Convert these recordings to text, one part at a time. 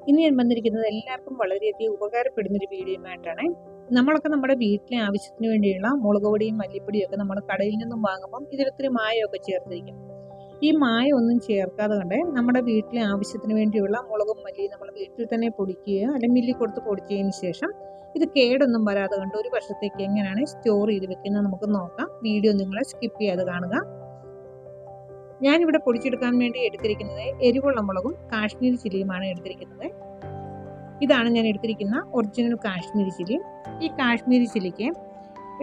ഇനി ഞാൻ വന്നിരിക്കുന്നത് എല്ലാവർക്കും വളരെയധികം ഉപകാരപ്പെടുന്നൊരു വീഡിയോയുമായിട്ടാണ്. നമ്മളൊക്കെ നമ്മുടെ വീട്ടിലെ ആവശ്യത്തിന് വേണ്ടിയുള്ള മുളക് പൊടിയും മല്ലിപ്പൊടിയും ഒക്കെ നമ്മൾ കടയിൽ നിന്നും വാങ്ങുമ്പം ഇതിലൊത്തിരി മായമൊക്കെ ചേർത്തിരിക്കും. ഈ മായം ഒന്നും ചേർക്കാതെ കൊണ്ട് നമ്മുടെ വീട്ടിലെ ആവശ്യത്തിന് വേണ്ടിയുള്ള മുളകും മല്ലിയും നമ്മൾ വീട്ടിൽ തന്നെ പൊടിക്കുകയോ അല്ലെങ്കിൽ മില്ലിൽ കൊടുത്ത് പൊടിച്ചതിന് ശേഷം ഇത് കേടൊന്നും വരാതെ കൊണ്ട് ഒരു വർഷത്തേക്ക് എങ്ങനെയാണ് സ്റ്റോർ ചെയ്ത് വെക്കുന്നത് നമുക്ക് നോക്കാം. വീഡിയോ നിങ്ങളെ സ്കിപ്പ് ചെയ്യാതെ കാണുക. ഞാനിവിടെ പൊടിച്ചെടുക്കാൻ വേണ്ടി എടുത്തിരിക്കുന്നത് എരിവുള്ള മുളകും കാശ്മീരി ചില്ലിയുമാണ് എടുത്തിരിക്കുന്നത്. ഇതാണ് ഞാൻ എടുത്തിരിക്കുന്ന ഒറിജിനൽ കാശ്മീരി ചില്ലി. ഈ കാശ്മീരി ചില്ലിക്ക്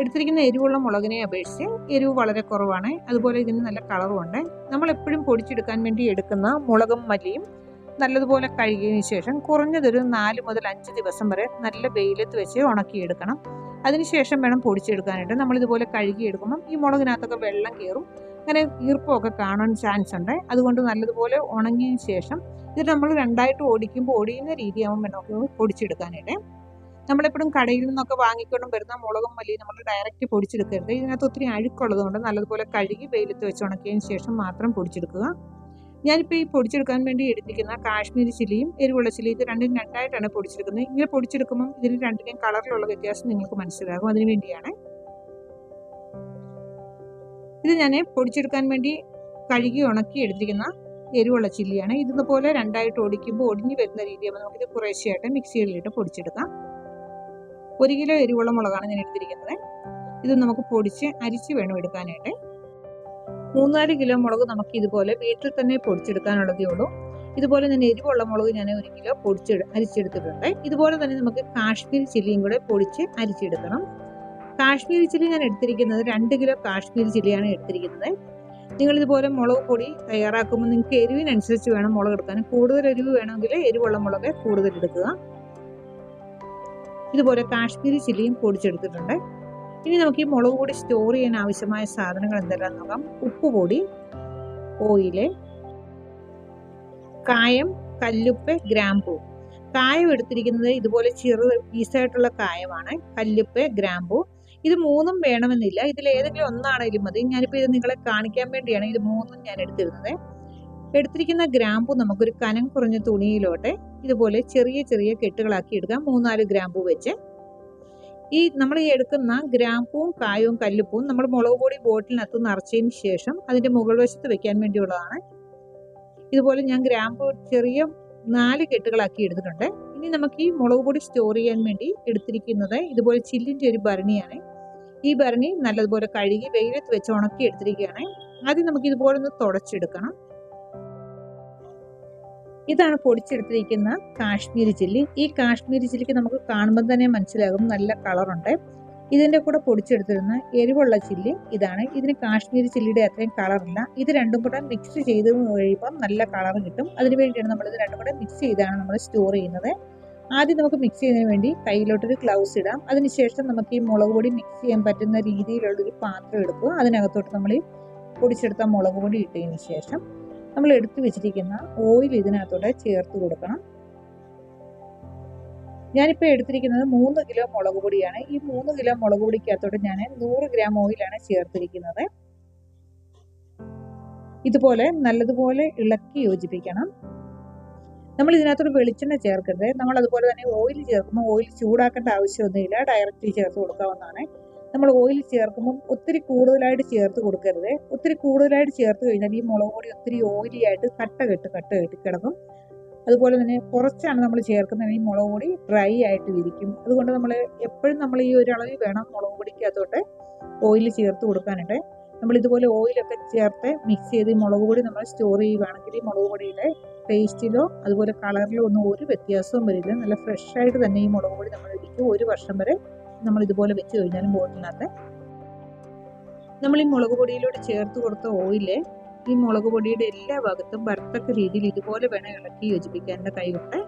എടുത്തിരിക്കുന്ന എരിവുള്ള മുളകിനെ അപേക്ഷിച്ച് എരിവ് വളരെ കുറവാണ്. അതുപോലെ ഇതിന് നല്ല കളറുമുണ്ട്. നമ്മൾ എപ്പോഴും പൊടിച്ചെടുക്കാൻ വേണ്ടി എടുക്കുന്ന മുളകും മല്ലിയും നല്ലതുപോലെ കഴുകിയതിനു ശേഷം കുറഞ്ഞതൊരു 4 മുതൽ 5 ദിവസം വരെ നല്ല വെയിലത്ത് വെച്ച് ഉണക്കിയെടുക്കണം. അതിനുശേഷം വേണം പൊടിച്ചെടുക്കാനായിട്ട്. നമ്മളിതുപോലെ കഴുകിയെടുക്കുമ്പം ഈ മുളകിനകത്തൊക്കെ വെള്ളം കയറും, അങ്ങനെ ഈർപ്പമൊക്കെ കാണാൻ ചാൻസ് ഉണ്ട്. അതുകൊണ്ട് നല്ലതുപോലെ ഉണങ്ങിയതിന് ശേഷം ഇത് നമ്മൾ രണ്ടായിട്ട് ഓടിക്കുമ്പോൾ ഒടിയുന്ന രീതിയാകുമ്പോൾ നമുക്ക് പൊടിച്ചെടുക്കാനായിട്ട്. നമ്മളെപ്പോഴും കടയിൽ നിന്നൊക്കെ വാങ്ങിക്കൊണ്ടും വരുന്ന മുളകും മല്ലിയും നമ്മൾ ഡയറക്റ്റ് പൊടിച്ചെടുക്കരുത്. ഇതിനകത്ത് ഒത്തിരി അഴുക്കുള്ളത് കൊണ്ട് നല്ലതുപോലെ കഴുകി വെയിലത്ത് വെച്ച് ഉണക്കിയതിന് ശേഷം മാത്രം പൊടിച്ചെടുക്കുക. ഞാനിപ്പോൾ ഈ പൊടിച്ചെടുക്കാൻ വേണ്ടി എടുത്തിരിക്കുന്ന കാശ്മീരി ചില്ലിയും എരിവുള്ള ചില്ലി ഇത് രണ്ടും രണ്ടായിട്ടാണ് പൊടിച്ചെടുക്കുന്നത്. ഇങ്ങനെ പൊടിച്ചെടുക്കുമ്പം ഇതിന് രണ്ടിനെയും കളറിലുള്ള വ്യത്യാസം നിങ്ങൾക്ക് മനസ്സിലാകും. അതിനു വേണ്ടിയാണ് ഇത് ഞാൻ പൊടിച്ചെടുക്കാൻ വേണ്ടി കഴുകി ഉണക്കി എടുത്തിരിക്കുന്ന എരിവുള്ള ചില്ലിയാണ്. ഇതുപോലെ രണ്ടായിട്ട് ഒടിക്കുമ്പോൾ ഒടിഞ്ഞു വരുന്ന രീതിയാകുമ്പോൾ നമുക്കിത് കുറേശ്ശെയായിട്ട് മിക്സിയിലിട്ട് പൊടിച്ചെടുക്കാം. 1 കിലോ എരിവുള്ള മുളകാണ് ഞാൻ എടുത്തിരിക്കുന്നത്. ഇത് നമുക്ക് പൊടിച്ച് അരിച്ച് വേണം എടുക്കാനായിട്ട്. 3-4 കിലോ മുളക് നമുക്ക് ഇതുപോലെ വീട്ടിൽ തന്നെ പൊടിച്ചെടുക്കാനുള്ളതേ ഉള്ളൂ. ഇതുപോലെ ഞാൻ എരിവുള്ള മുളക് ഞാൻ 1 കിലോ അരിച്ചെടുത്തിട്ടുണ്ട്. ഇതുപോലെ തന്നെ നമുക്ക് കാശ്മീരി ചില്ലിയും കൂടെ പൊടിച്ച് അരിച്ചെടുക്കണം. കാശ്മീരി ചില്ലി ഞാൻ എടുത്തിരിക്കുന്നത് 2 കിലോ കാശ്മീരി ചില്ലിയാണ് എടുത്തിരിക്കുന്നത്. നിങ്ങൾ ഇതുപോലെ മുളക് പൊടി തയ്യാറാക്കുമ്പോൾ നിങ്ങൾക്ക് എരിവിനനുസരിച്ച് വേണം മുളക് എടുക്കാൻ. കൂടുതൽ എരിവ് വേണമെങ്കിൽ എരിവുള്ള മുളക് കൂടുതൽ എടുക്കുക. ഇതുപോലെ കാശ്മീരി ചില്ലിയും പൊടിച്ചെടുത്തിട്ടുണ്ട്. ഇനി നമുക്ക് ഈ മുളക് പൊടി സ്റ്റോർ ചെയ്യാൻ ആവശ്യമായ സാധനങ്ങൾ എന്തെല്ലാം നോക്കാം. ഉപ്പുപൊടി, ഓയില്, കായം, കല്ലുപ്പ്, ഗ്രാമ്പൂ. കായം എടുത്തിരിക്കുന്നത് ഇതുപോലെ ചെറു പീസായിട്ടുള്ള കായമാണ്. കല്ലുപ്പ്, ഗ്രാമ്പൂ ഇത് 3ഉം വേണമെന്നില്ല. ഇതിൽ ഏതെങ്കിലും ഒന്നാണെങ്കിലും മതി. ഞാനിപ്പോൾ ഇത് നിങ്ങളെ കാണിക്കാൻ വേണ്ടിയാണ് ഇത് 3ഉം ഞാൻ എടുത്തിരുന്നത്. എടുത്തിരിക്കുന്ന ഗ്രാമ്പൂ നമുക്കൊരു കനം കുറഞ്ഞ തുണിയിലോട്ട് ഇതുപോലെ ചെറിയ ചെറിയ കെട്ടുകളാക്കി എടുക്കാം. 3-4 ഗ്രാമ്പൂ വെച്ച്. നമ്മൾ ഈ എടുക്കുന്ന ഗ്രാമ്പൂവും കായവും കല്ലുപ്പും നമ്മൾ മുളക് പൊടി ബോട്ടിലിനകത്ത് നിറച്ചതിന് ശേഷം അതിന്റെ മുകൾ വശത്ത് വെക്കാൻ വേണ്ടിയുള്ളതാണ്. ഇതുപോലെ ഞാൻ ഗ്രാമ്പൂ ചെറിയ 4 കെട്ടുകളാക്കി എടുത്തിട്ടുണ്ട്. ഇനി നമുക്ക് ഈ മുളക് പൊടി സ്റ്റോർ ചെയ്യാൻ വേണ്ടി എടുത്തിരിക്കുന്നത് ഇതുപോലെ ചില്ലിന്റെ ഒരു ഭരണിയാണ്. ഈ ഭരണി നല്ലതുപോലെ കഴുകി വെയിലത്ത് വെച്ച് ഉണക്കി എടുത്തിരിക്കുകയാണ്. ആദ്യം നമുക്ക് ഇതുപോലെ ഒന്ന് തുടച്ചെടുക്കണം. ഇതാണ് പൊടിച്ചെടുത്തിരിക്കുന്ന കാശ്മീരി ചില്ലി. ഈ കാശ്മീരി ചില്ലിക്ക് നമുക്ക് കാണുമ്പോൾ തന്നെ മനസ്സിലാകും നല്ല കളറുണ്ട്. ഇതിന്റെ കൂടെ പൊടിച്ചെടുത്തിരുന്ന എരിവുള്ള ചില്ലി ഇതാണ്. ഇതിന് കാശ്മീരി ചില്ലിയുടെ അത്രയും കളറില്ല. ഇത് രണ്ടും കൂടെ മിക്സ് ചെയ്ത് കഴിയുമ്പോൾ നല്ല കളർ കിട്ടും. അതിനു വേണ്ടിയാണ് നമ്മൾ ഇത് രണ്ടും കൂടെ മിക്സ് ചെയ്താണ് നമ്മൾ സ്റ്റോർ ചെയ്യുന്നത്. ആദ്യം നമുക്ക് മിക്സ് ചെയ്യുന്നതിന് വേണ്ടി കയ്യിലോട്ടൊരു ഗ്ലൗസ് ഇടാം. അതിനുശേഷം നമുക്ക് ഈ മുളക് പൊടി മിക്സ് ചെയ്യാൻ പറ്റുന്ന രീതിയിലുള്ളൊരു പാത്രം എടുക്കുക. അതിനകത്തോട്ട് നമ്മൾ ഈ പൊടിച്ചെടുത്ത മുളക് പൊടി ഇട്ടതിന് ശേഷം നമ്മൾ എടുത്തു വെച്ചിരിക്കുന്ന ഓയിൽ ഇതിനകത്തോട്ട് ചേർത്ത് കൊടുക്കണം. ഞാനിപ്പോൾ എടുത്തിരിക്കുന്നത് 3 കിലോ മുളക് പൊടിയാണ്. ഈ 3 കിലോ മുളക് പൊടിക്കകത്തോട്ട് ഞാൻ 100 ഗ്രാം ഓയിലാണ് ചേർത്തിരിക്കുന്നത്. ഇതുപോലെ നല്ലതുപോലെ ഇളക്കി യോജിപ്പിക്കണം. നമ്മൾ ഇതിനകത്തോട് വെളിച്ചെണ്ണ ചേർക്കരുത്. നമ്മൾ അതുപോലെ തന്നെ ഓയിൽ ചേർക്കുമ്പോൾ ഓയിൽ ചൂടാക്കേണ്ട ആവശ്യമൊന്നുമില്ല, ഡയറക്റ്റ് ചേർത്ത് കൊടുക്കാവുന്നതാണ്. നമ്മൾ ഓയിൽ ചേർക്കുമ്പോൾ ഒത്തിരി കൂടുതലായിട്ട് ചേർത്ത് കൊടുക്കരുത്. ഒത്തിരി കൂടുതലായിട്ട് ചേർത്ത് കഴിഞ്ഞാൽ ഈ മുളക് പൊടി ഒത്തിരി ഓയിലി ആയിട്ട് കട്ട കെട്ടി കിടക്കും. അതുപോലെ തന്നെ കുറച്ചാണ് നമ്മൾ ചേർക്കുന്നത്, ഈ മുളക് പൊടി ഡ്രൈ ആയിട്ട് ഇരിക്കും. അതുകൊണ്ട് നമ്മൾ എപ്പോഴും നമ്മൾ ഈ ഒരു അളവിൽ വേണം മുളക് പൊടിക്കകത്തോട്ട് ഓയിൽ ചേർത്ത് കൊടുക്കാനായിട്ട്. നമ്മൾ ഇതുപോലെ ഓയിലൊക്കെ ചേർത്ത് മിക്സ് ചെയ്ത് ഈ മുളക് പൊടി നമ്മൾ സ്റ്റോർ ചെയ്യുകയാണെങ്കിൽ ഈ മുളക് പൊടിയുടെ ടേസ്റ്റിലോ അതുപോലെ കളറിലോ ഒന്നും ഒരു വ്യത്യാസവും വരില്ല. നല്ല ഫ്രഷ് ആയിട്ട് തന്നെ ഈ മുളക് പൊടി നമ്മൾ ഇരിക്കും. 1 വർഷം വരെ നമ്മൾ ഇതുപോലെ വെച്ച് കഴിഞ്ഞാലും ബോട്ടിലിനകത്ത്. നമ്മൾ ഈ മുളക് പൊടിയിലൂടെ ചേർത്ത് കൊടുത്ത ഓയില് ഈ മുളക് പൊടിയുടെ എല്ലാ ഭാഗത്തും വരത്തക്ക രീതിയിൽ ഇതുപോലെ വേണം ഇളക്കി യോജിപ്പിക്കാൻ കൈ കൊണ്ട്.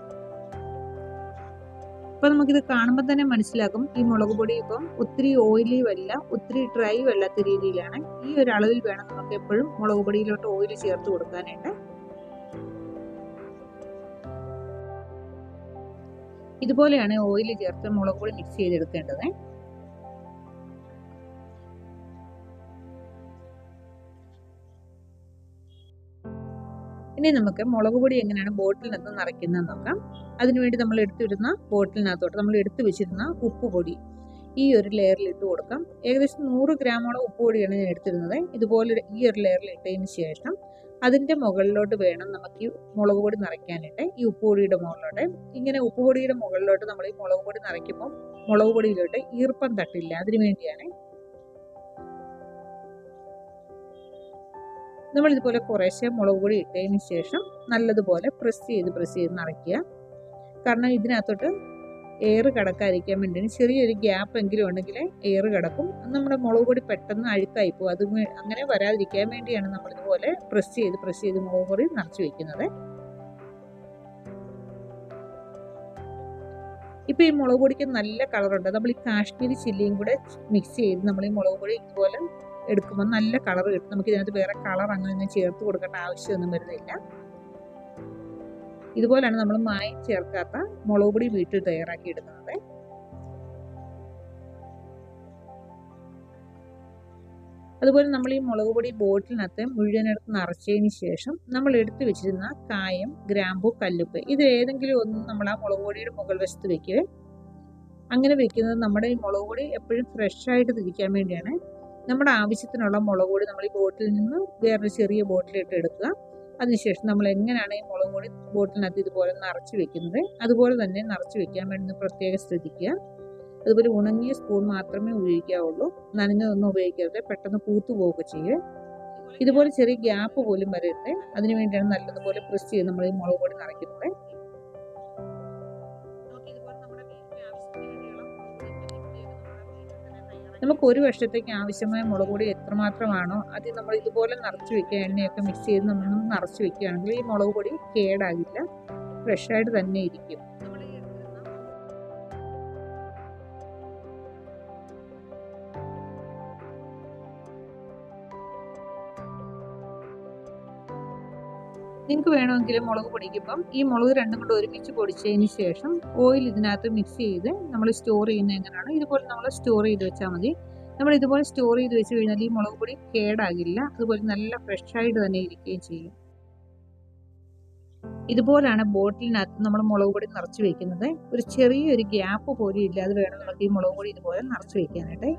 അപ്പൊ നമുക്കിത് കാണുമ്പോൾ തന്നെ മനസ്സിലാക്കും ഈ മുളക് പൊടി ഇപ്പം ഒത്തിരി ഓയിലി അല്ല, ഒത്തിരി ഡ്രൈ അല്ലാത്ത രീതിയിലാണ്. ഈ ഒരു അളവിൽ വേണം നമുക്ക് എപ്പോഴും മുളക് പൊടിയിലോട്ട് ഓയിൽ ചേർത്ത് കൊടുക്കാനായിട്ട്. ഇതുപോലെയാണ് ഓയിൽ ചേർത്ത് മുളക് പൊടി മിക്സ് ചെയ്തെടുക്കേണ്ടത്. ഇനി നമുക്ക് മുളക് പൊടി എങ്ങനെയാണ് ബോട്ടിലിനകത്ത് നിറയ്ക്കുന്നത് നോക്കാം. അതിനുവേണ്ടി നമ്മൾ എടുത്തിരുന്ന ബോട്ടിലിനകത്തോട്ട് നമ്മൾ എടുത്തു വെച്ചിരുന്ന ഉപ്പ് പൊടി ഈ ഒരു ലെയറിൽ ഇട്ട് കൊടുക്കാം. ഏകദേശം 100 ഗ്രാമോളം ഉപ്പ് പൊടിയാണ് ഞാൻ എടുത്തിരുന്നത്. ഇതുപോലെ ഈ ഒരു ലെയറിൽ ഇട്ടതിന് ശേഷം അതിൻ്റെ മുകളിലോട്ട് വേണം നമുക്ക് ഈ മുളക് പൊടി നിറയ്ക്കാനായിട്ട്. ഈ ഉപ്പ് പൊടിയുടെ മുകളിലോട്ട് ഇങ്ങനെ ഉപ്പ് പൊടിയുടെ മുകളിലോട്ട് നമ്മൾ ഈ മുളക് പൊടി നിറയ്ക്കുമ്പോൾ മുളക് പൊടിയിലോട്ട് ഈർപ്പം തട്ടില്ല, അതിനു വേണ്ടിയാണ്. നമ്മൾ ഇതുപോലെ കുറേശ്ശെ മുളക് പൊടി ഇട്ടതിന് ശേഷം നല്ലതുപോലെ പ്രസ് ചെയ്ത് നിറയ്ക്കുക. കാരണം ഇതിനകത്തോട്ട് എയർ കടക്കാതിരിക്കാൻ വേണ്ടിയാണ്. ചെറിയൊരു ഗ്യാപ്പ് എങ്കിലും ഉണ്ടെങ്കിൽ എയർ കിടക്കും, നമ്മുടെ മുളക് പൊടി പെട്ടെന്ന് അഴുക്കായി പോകും. അത് അങ്ങനെ വരാതിരിക്കാൻ വേണ്ടിയാണ് നമ്മളിതുപോലെ പ്രസ് ചെയ്ത് മുളക് പൊടി നിറച്ച് വെക്കുന്നത്. ഇപ്പം ഈ മുളക് പൊടിക്ക് നല്ല കളറുണ്ട്. നമ്മൾ ഈ കാശ്മീരി ചില്ലിയും കൂടെ മിക്സ് ചെയ്ത് നമ്മൾ ഈ മുളക് പൊടി ഇതുപോലെ എടുക്കുമ്പോൾ നല്ല കളർ കിട്ടും. നമുക്ക് ഇതിനകത്ത് വേറെ കളർ അങ്ങനെ ചേർത്ത് കൊടുക്കേണ്ട ആവശ്യമൊന്നും വരുന്നില്ല. ഇതുപോലെയാണ് നമ്മൾ മായം ചേർക്കാത്ത മുളക് പൊടി വീട്ടിൽ തയ്യാറാക്കി എടുക്കുന്നത്. അതുപോലെ നമ്മൾ ഈ മുളക് പൊടി ബോട്ടിലിനകത്ത് മുഴുവനെടുത്ത് നിറച്ചതിന് ശേഷം നമ്മൾ എടുത്തു വെച്ചിരുന്ന കായം, ഗ്രാമ്പു, കല്ലുപ്പ് ഇത് ഏതെങ്കിലും ഒന്ന് നമ്മൾ ആ മുളക് പൊടിയുടെ മുകൾ വശത്ത് വെക്കുക. അങ്ങനെ വെക്കുന്നത് നമ്മുടെ ഈ മുളക് പൊടി എപ്പോഴും ഫ്രഷായിട്ട് തിരിക്കാൻ വേണ്ടിയാണ്. നമ്മുടെ ആവശ്യത്തിനുള്ള മുളക് പൊടി നമ്മൾ ഈ ബോട്ടിൽ നിന്ന് വേറൊരു ചെറിയ ബോട്ടിലിട്ട് എടുക്കുക. അതിനുശേഷം നമ്മൾ എങ്ങനെയാണ് ഈ മുളക് പൊടി ബോട്ടിലിനകത്ത് ഇതുപോലെ നിറച്ച് വെക്കുന്നത് അതുപോലെ തന്നെ നിറച്ച് വെക്കാൻ വേണ്ടി പ്രത്യേകം ശ്രദ്ധിക്കുക. അതുപോലെ ഉണങ്ങിയ സ്പൂൺ മാത്രമേ ഉപയോഗിക്കാവുള്ളൂ, നനഞ്ഞതൊന്നും ഉപയോഗിക്കരുത്, പെട്ടെന്ന് പൂത്തു പോവുക ചെയ്യുക. ഇതുപോലെ ചെറിയ ഗ്യാപ്പ് പോലും വരരുത്, അതിനുവേണ്ടിയാണ് നല്ലതുപോലെ പ്രസ് ചെയ്ത് നമ്മൾ ഈ മുളക് പൊടി നിറയ്ക്കുന്നത്. നമുക്ക് ഒരു വർഷത്തേക്ക് ആവശ്യമായ മുളക് പൊടി എത്രമാത്രമാണോ അത് നമ്മൾ ഇതുപോലെ നിറച്ച് വെക്കുക. എണ്ണയൊക്കെ മിക്സ് ചെയ്ത് നമ്മൾ നിറച്ച് വെക്കുകയാണെങ്കിൽ ഈ മുളക് പൊടി കേടാകില്ല, ഫ്രഷായിട്ട് തന്നെ ഇരിക്കും. നിങ്ങൾക്ക് വേണമെങ്കിൽ മുളക് പൊടിക്കുമ്പം ഈ മുളക് രണ്ടും കൂടെ ഒരുമിച്ച് പൊടിച്ചതിന് ശേഷം ഓയിൽ ഇതിനകത്ത് മിക്സ് ചെയ്ത് നമ്മൾ സ്റ്റോർ ചെയ്യുന്നത് എങ്ങനെയാണ് ഇതുപോലെ നമ്മൾ സ്റ്റോർ ചെയ്ത് വെച്ചാൽ മതി. നമ്മൾ ഇതുപോലെ സ്റ്റോർ ചെയ്ത് വെച്ച് കഴിഞ്ഞാൽ ഈ മുളക് പൊടി കേടാകില്ല, അതുപോലെ നല്ല ഫ്രഷായിട്ട് തന്നെ ഇരിക്കുകയും ചെയ്യും. ഇതുപോലാണ് ബോട്ടിലിനകത്ത് നമ്മൾ മുളക് പൊടി നിറച്ച് വെക്കുന്നത്. ഒരു ചെറിയൊരു ഗ്യാപ്പ് പോലും ഇല്ലാതെ വേണം നമുക്ക് ഈ മുളക് പൊടി ഇതുപോലെ നിറച്ച് വെക്കാനായിട്ട്.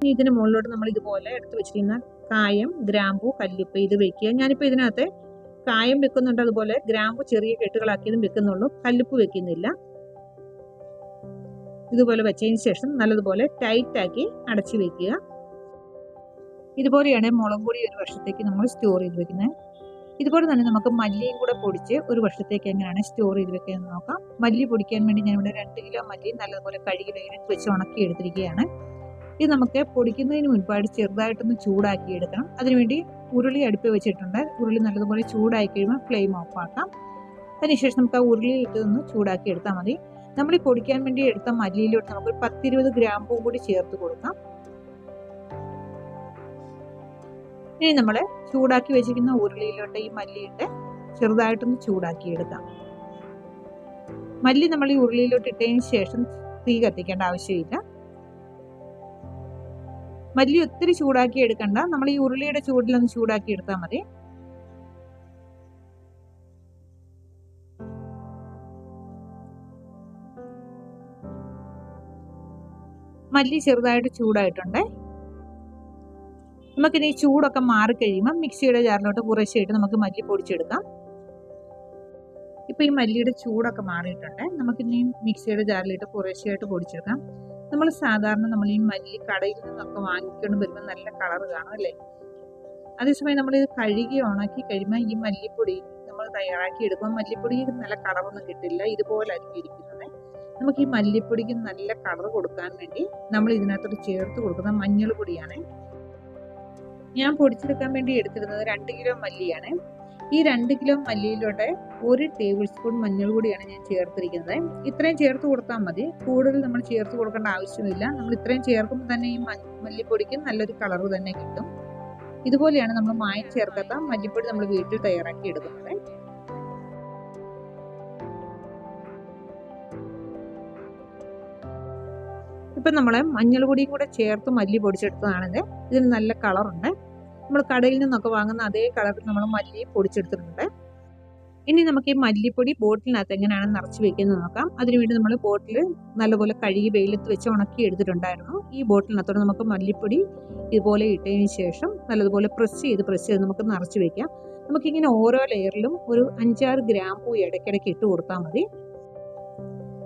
ഇനി ഇതിന് മുകളിലോട്ട് നമ്മൾ ഇതുപോലെ എടുത്ത് വെച്ചിരിക്കുന്ന കായം, ഗ്രാമ്പു, കല്ലുപ്പ് ഇത് വെക്കുക. ഞാനിപ്പോൾ ഇതിനകത്ത് കായം വെക്കുന്നുണ്ട്, അതുപോലെ ഗ്രാമ്പു ചെറിയ കെട്ടുകളാക്കിയതും വെക്കുന്നുള്ളൂ, കല്ലുപ്പ് വെക്കുന്നില്ല. ഇതുപോലെ വെച്ചതിന് ശേഷം നല്ലതുപോലെ ടൈറ്റാക്കി അടച്ചു വെക്കുക. ഇതുപോലെയാണ് മുളക് പൊടി ഒരു വർഷത്തേക്ക് നമ്മൾ സ്റ്റോർ ചെയ്ത് വെക്കുന്നത്. ഇതുപോലെ തന്നെ നമുക്ക് മല്ലിയും കൂടെ പൊടിച്ച് ഒരു വർഷത്തേക്ക് എങ്ങനെയാണ് സ്റ്റോർ ചെയ്ത് വെക്കുന്നത് നോക്കാം. മല്ലി പൊടിക്കാൻ വേണ്ടി ഞാനിവിടെ 2 കിലോ മല്ലി നല്ലതുപോലെ കഴുകി വെയിലത്ത് വെച്ച് ഉണക്കി എടുത്തിരിക്കുകയാണ്. ഇത് നമുക്ക് പൊടിക്കുന്നതിന് മുൻപായിട്ട് ചെറുതായിട്ടൊന്ന് ചൂടാക്കി എടുക്കണം. അതിനുവേണ്ടി ഉരുളി അടുപ്പിൽ വെച്ചിട്ടുണ്ട്. ഉരുളി നല്ലതുപോലെ ചൂടായി കഴിയുമ്പോൾ ഫ്ലെയിം ഓഫ് ആക്കാം. അതിനുശേഷം നമുക്ക് ആ ഉരുളി ഇട്ടൊന്ന് ചൂടാക്കി എടുത്താൽ മതി. നമ്മൾ ഈ പൊടിക്കാൻ വേണ്ടി എടുത്ത മല്ലിയിലോട്ട് നമുക്ക് 10-20 ഗ്രാമ്പും കൂടി ചേർത്ത് കൊടുക്കാം. ഇനി നമ്മൾ ചൂടാക്കി വെച്ചിരിക്കുന്ന ഉരുളിയിലോട്ട് ഈ മല്ലിയിട്ട് ചെറുതായിട്ടൊന്ന് ചൂടാക്കി എടുക്കാം. മല്ലി നമ്മൾ ഈ ഉരുളിയിലോട്ട് ഇട്ടതിന് ശേഷം തീ കത്തിക്കേണ്ട ആവശ്യമില്ല. മല്ലി ഒത്തിരി ചൂടാക്കി എടുക്കണ്ട, നമ്മൾ ഈ ഉരുളിയുടെ ചൂടിലൊന്ന് ചൂടാക്കി എടുത്താൽ മതി. മല്ലി ചെറുതായിട്ട് ചൂടായിട്ടുണ്ട്. നമുക്കിനി ഈ ചൂടൊക്കെ മാറിക്കഴിയുമ്പോൾ മിക്സിയുടെ ജാറിലോട്ട് കുറേശ്ശായിട്ട് നമുക്ക് മല്ലി പൊടിച്ചെടുക്കാം. ഇപ്പം ഈ മല്ലിയുടെ ചൂടൊക്കെ മാറിയിട്ടുണ്ട്. നമുക്കിനി മിക്സിയുടെ ജാറിലിട്ട് കുറേശ്ശായിട്ട് പൊടിച്ചെടുക്കാം. നമ്മൾ സാധാരണ നമ്മൾ ഈ മല്ലി കടയിൽ നിന്നൊക്കെ വാങ്ങിക്കൊണ്ട് വരുമ്പോൾ നല്ല കളർ കാണും അല്ലേ. അതേസമയം നമ്മൾ ഇത് കഴുകി ഉണക്കി കഴിയുമ്പോൾ ഈ മല്ലിപ്പൊടി നമ്മൾ തയ്യാറാക്കി എടുക്കുമ്പോൾ മല്ലിപ്പൊടി നല്ല കളറൊന്നും കിട്ടില്ല, ഇതുപോലെ ആയിരിക്കും ഇരിക്കുന്നത്. നമുക്ക് ഈ മല്ലിപ്പൊടിക്ക് നല്ല കളർ കൊടുക്കാൻ വേണ്ടി നമ്മൾ ഇതിനകത്തോട്ട് ചേർത്ത് കൊടുക്കുന്ന മഞ്ഞൾ പൊടിയാണ്. ഞാൻ പൊടിച്ചെടുക്കാൻ വേണ്ടി എടുത്തിരുന്നത് 2 കിലോ മല്ലിയാണ്. ഈ 2 കിലോ മല്ലിയിലോട്ട് 1 ടേബിൾ സ്പൂൺ മഞ്ഞൾ പൊടിയാണ് ഞാൻ ചേർത്തിരിക്കുന്നത്. ഇത്രയും ചേർത്ത് കൊടുത്താൽ മതി, കൂടുതൽ നമ്മൾ ചേർത്ത് കൊടുക്കേണ്ട ആവശ്യമില്ല. നമ്മൾ ഇത്രയും ചേർക്കുമ്പോൾ തന്നെ ഈ മല്ലിപ്പൊടിക്ക് നല്ലൊരു കളർ തന്നെ കിട്ടും. ഇതുപോലെയാണ് നമ്മൾ മായം ചേർക്കാത്ത മല്ലിപ്പൊടി നമ്മൾ വീട്ടിൽ തയ്യാറാക്കി എടുക്കുന്നത്. ഇപ്പം നമ്മൾ മഞ്ഞൾ പൊടിയും കൂടെ ചേർത്ത് മല്ലി പൊടിച്ചെടുത്തതാണിത്. ഇതിന് നല്ല കളറുണ്ട്. നമ്മൾ കടയിൽ നിന്നൊക്കെ വാങ്ങുന്ന അതേ കളറിൽ നമ്മൾ മല്ലി പൊടിച്ചെടുത്തിട്ടുണ്ട്. ഇനി നമുക്ക് ഈ മല്ലിപ്പൊടി ബോട്ടിലിനകത്ത് എങ്ങനെയാണ് നിറച്ച് വെക്കുന്നത് നോക്കാം. അതിനുവേണ്ടി നമ്മൾ ബോട്ടിൽ നല്ലപോലെ കഴുകി വെയിലത്ത് വെച്ച് ഉണക്കി എടുത്തിട്ടുണ്ടായിരുന്നു. ഈ ബോട്ടിലിനകത്തോടെ നമുക്ക് മല്ലിപ്പൊടി ഇതുപോലെ ഇട്ടതിന് ശേഷം നല്ലതുപോലെ പ്രസ് ചെയ്ത് നമുക്ക് നിറച്ച് വെക്കാം. നമുക്കിങ്ങനെ ഓരോ ലെയറിലും ഒരു 5-6 ഗ്രാമ്പൂ ഇടയ്ക്കിടയ്ക്ക് ഇട്ട് കൊടുത്താൽ മതി.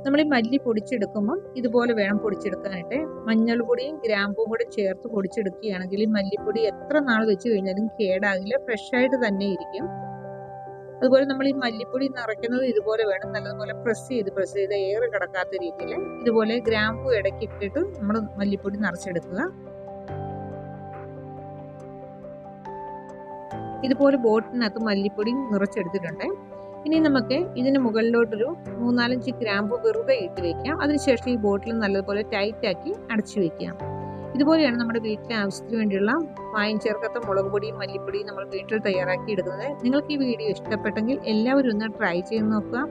നമ്മൾ ഈ മല്ലി പൊടിച്ചെടുക്കുമ്പം ഇതുപോലെ വേണം പൊടിച്ചെടുക്കാനായിട്ട്. മഞ്ഞൾപ്പൊടിയും ഗ്രാമ്പൂവും കൂടെ ചേർത്ത് പൊടിച്ചെടുക്കുകയാണെങ്കിൽ ഈ മല്ലിപ്പൊടി എത്ര നാൾ വെച്ച് കഴിഞ്ഞാലും കേടാകില്ല, ഫ്രഷായിട്ട് തന്നെ ഇരിക്കും. അതുപോലെ നമ്മൾ ഈ മല്ലിപ്പൊടി നിറയ്ക്കുന്നത് ഇതുപോലെ വേണം, നല്ലതുപോലെ പ്രസ് ചെയ്ത് എയർ കിടക്കാത്ത രീതിയിൽ ഇതുപോലെ ഗ്രാമ്പൂ ഇടയ്ക്ക് ഇട്ടിട്ട് നമ്മൾ മല്ലിപ്പൊടി നിറച്ചെടുക്കുക. ഇതുപോലെ ബോട്ടിനകത്ത് മല്ലിപ്പൊടി നിറച്ചെടുത്തിട്ടുണ്ട്. ഇനി നമുക്ക് ഇതിന് മുകളിലോട്ടൊരു 3-4 ഗ്രാമ്പൂ വെറുതെ ഇട്ട് വയ്ക്കാം. അതിനുശേഷം ഈ ബോട്ടിൽ നല്ലതുപോലെ ടൈറ്റാക്കി അടച്ചു വയ്ക്കാം. ഇതുപോലെയാണ് നമ്മുടെ വീട്ടിലെ ആവശ്യത്തിന് വേണ്ടിയുള്ള മായം ചേർക്കാത്ത മുളക് പൊടിയും മല്ലിപ്പൊടിയും നമ്മൾ വീട്ടിൽ തയ്യാറാക്കി എടുക്കുന്നത്. നിങ്ങൾക്ക് ഈ വീഡിയോ ഇഷ്ടപ്പെട്ടെങ്കിൽ എല്ലാവരും ഒന്ന് ട്രൈ ചെയ്ത് നോക്കുക.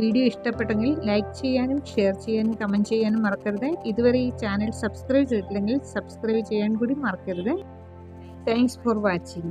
വീഡിയോ ഇഷ്ടപ്പെട്ടെങ്കിൽ ലൈക്ക് ചെയ്യാനും ഷെയർ ചെയ്യാനും കമൻറ്റ് ചെയ്യാനും മറക്കരുത്. ഇതുവരെ ഈ ചാനൽ സബ്സ്ക്രൈബ് ചെയ്തിട്ടില്ലെങ്കിൽ സബ്സ്ക്രൈബ് ചെയ്യാൻ കൂടി മറക്കരുത്. Thanks for watching.